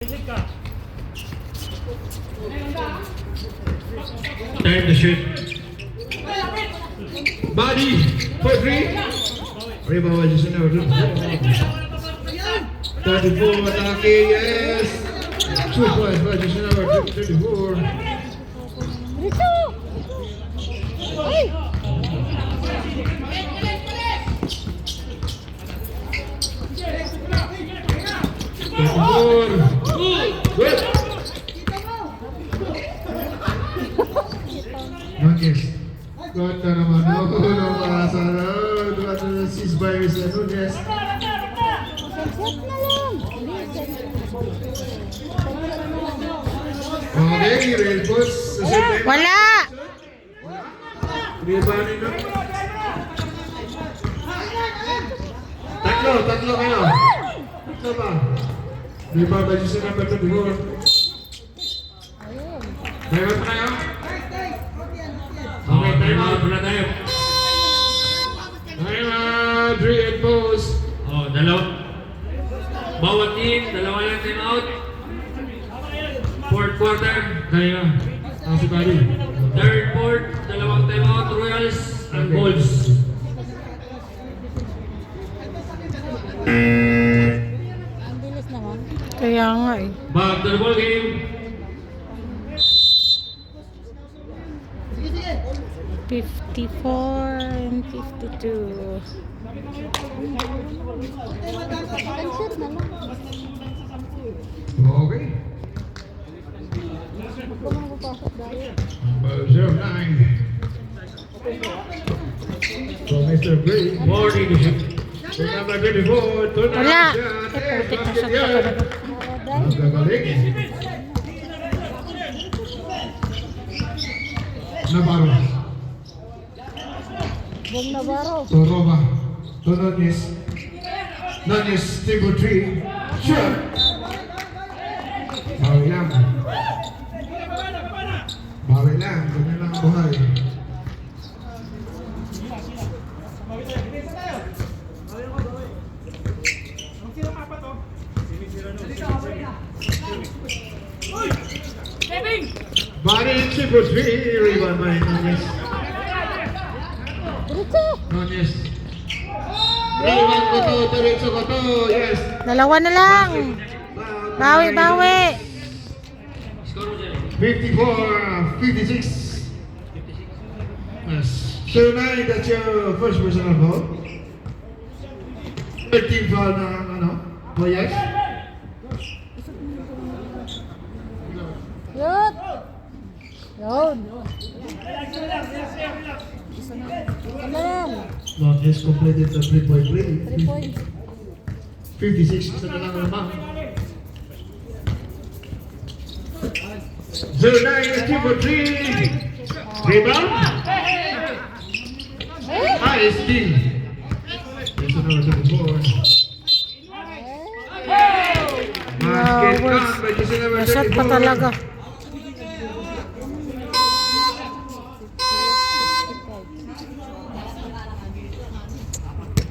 Time to shoot. Body for three. Rebound just now. 34 attacking, yes. 2 points by just now. 34. Good. Nunez. Good na naman. No, para sa assist by Mr. Nunez. Okay, rail post. Wala! Rebound na. Tatlo kayo. Tatlo ba? Rebound by Jason number 24. Mayroon pa kayo? Okay, time out. Wala tayo. Time out. 3 and post. Bawat team, dalawa lang time out. Fourth quarter, Kaya. Si Bali. third, fourth, dalawang time out, Royals and Bulls. Ang bilis naman. Kaya nga eh. Back to the ball game. Sige. 54 and 52. Okay. Number 09. So Mr. Gray. Morning to shoot. So number 24. Wala! Eh, perfect na shot ka talaga. Gagalik. Navarro. Bong Navarro. Toroba. Nunez. Nunez, table 3. Sure. Bawi lang. Bawi lang. Ganyan lang ang buhay. Body triple 3. Rebound by Nunez. Nunez. Rebound ko to. Diretso ko to. Yes. Dalawa na lang. Bawi, bawi. 54, 56. Yes. So now that's your first personal foul. 13 foul na ano? Boyes. Yun. Yun. Ano lang? Not just completed the 3-point play. 3 points. 56 isa na lang naman. 09 triple 3. Rebound. ISD. There's another 24. Basket count by Jason number Shot pa 34. talaga.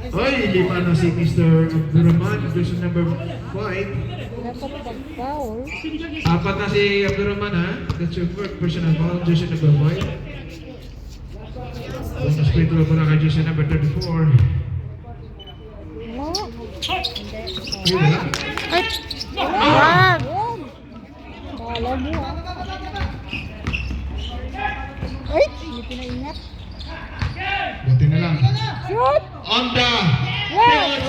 Oy, lima na si Mr. Abdurrahman, Jason number 5. Dapat pag-foul. Apat na si Abdurrahman ha. That's your first personal foul, Jason number 5. Bonus free throw muna kay Jason number 34. Ano? Yun na. Ay! Wag! Kala mo ah. Ay! Hindi pinaingat. Buti na lang. Shoot! On the Yes!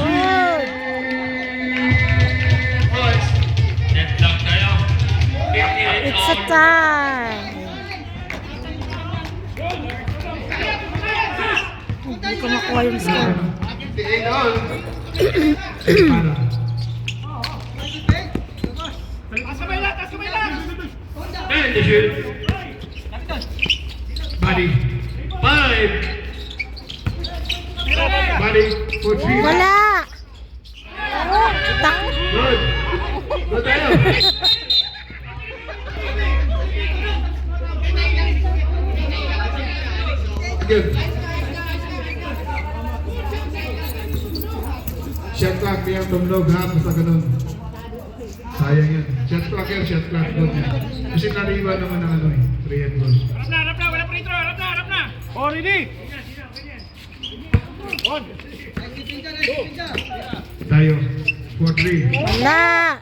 points. Net lang tayo. 58 It's a tie! Hindi ko makuha yung score. 58 all. And to shoot. Body. 5. Body for 3. Wala! Tak! Good. Good tayo. Good. Shot clock, di ang tumlog ha, basta ganun. Sayang yan. Shot clock yan, shot clock. Good. Kasi nariba naman ang ano eh. 3 and goal. Harap na, wala free throw, harap na. Oh, ready? Tayo. 4-3. Wala.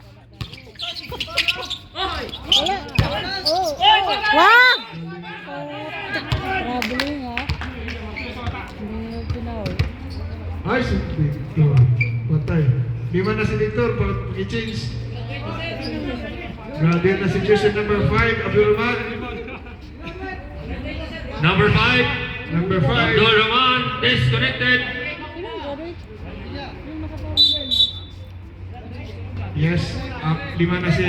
Oh. Wag! Traveling ha. Hindi mo pinawal. Ay, si Victor. Patay. Lima na si Victor, pag-change. Grabe na si Jason number 5, Abdul Rahman. Number 5, Number 5. Abdul Rahman, disconnected. Yes, lima na si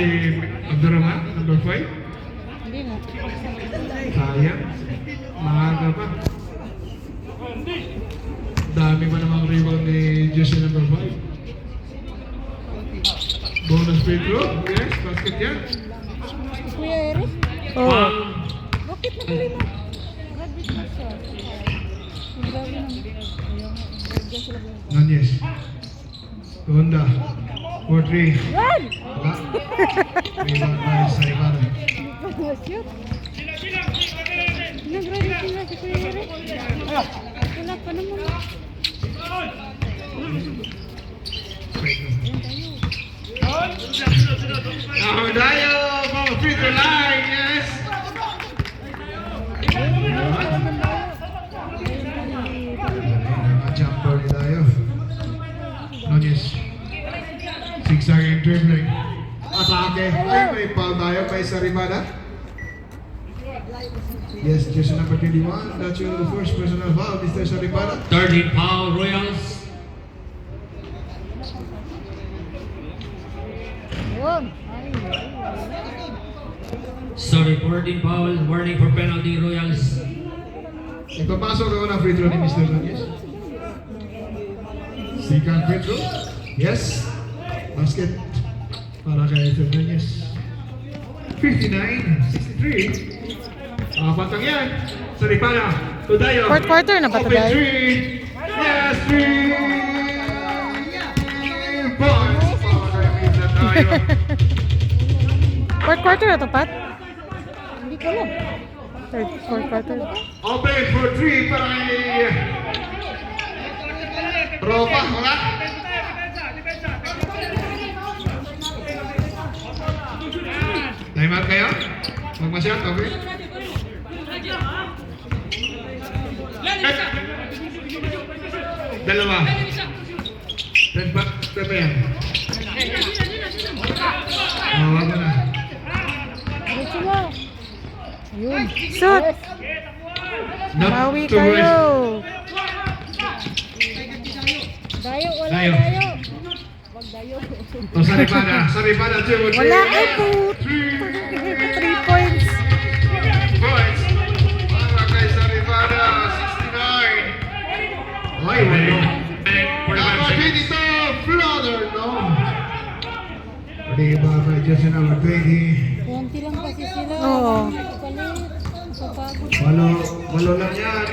Abdul Rahman, number 5. Hindi na. Sayang. Maaga pa. Dami pa namang rebound ni Jason number 5. Bonus free throw. Yes, basket yan. Kuya Eric? Oh. Bakit nakalima? Graduate na siya. Grabe naman. Diyan sila ba? Nanyes. Honda. 4-3. Yan! Wala. Rebound by Saibara. Nag-shoot. Nag-graduate na si Kuya Eric. Wala pa naman. Now Dayo, mga free throw line, yes. Jumper ni Dayo. Nanyes. Zigzagging dribbling. Atake. Ay, may foul tayo kay Saribada. Yes, Jason number 21. That's your first personal foul, Mr. Saribada. 13 foul, Royals. Yun. Sorry, 14 foul, warning for penalty, Royals. Ipapasok ako ng free throw ni Mr. Nanyes. Second free throw. Yes. Basket para kay Mr. Nanyes. 59-63. Pantang yan. Saripana. Tudayo. Fourth quarter na ba, Open Tudayo? three. Yes, 3 points. Para kay Mr. Tudayo. Fourth quarter na to, Pat? Hindi ko alam. Fourth quarter. Open for 3 para kay Ropa. Wala. Time out kayo? Huwag masyat, okay? Dalawa. Red back, pepe yan. Wag mo na. Diretso mo. Ayun. Shoot! Not Mawi to waste. kayo. Dayo, wala Dayo. dayo. Wag dayo. O, Saripana. Saripana, 2 Wala ay po. 3 points. points. Para kay Saripana, 69. Ay, walo. Number 22, Flother, no? Di ba kay Jason number 20? Konti lang kasi sila. Oo. Walo lang yan.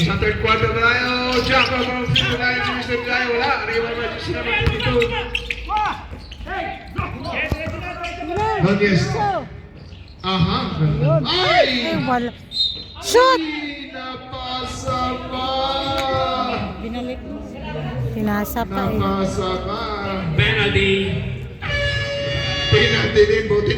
Sa third quarter na tayo. Jump up ang free throw line si Mr. Jai. Wala. Rebound by Jason number 22. Nanyes. Aha. Ay! Ay, wala. Shoot! Napasa pa! Binalik. Pinasa pa eh. Napasa pa! Penalty. Penalty din, buti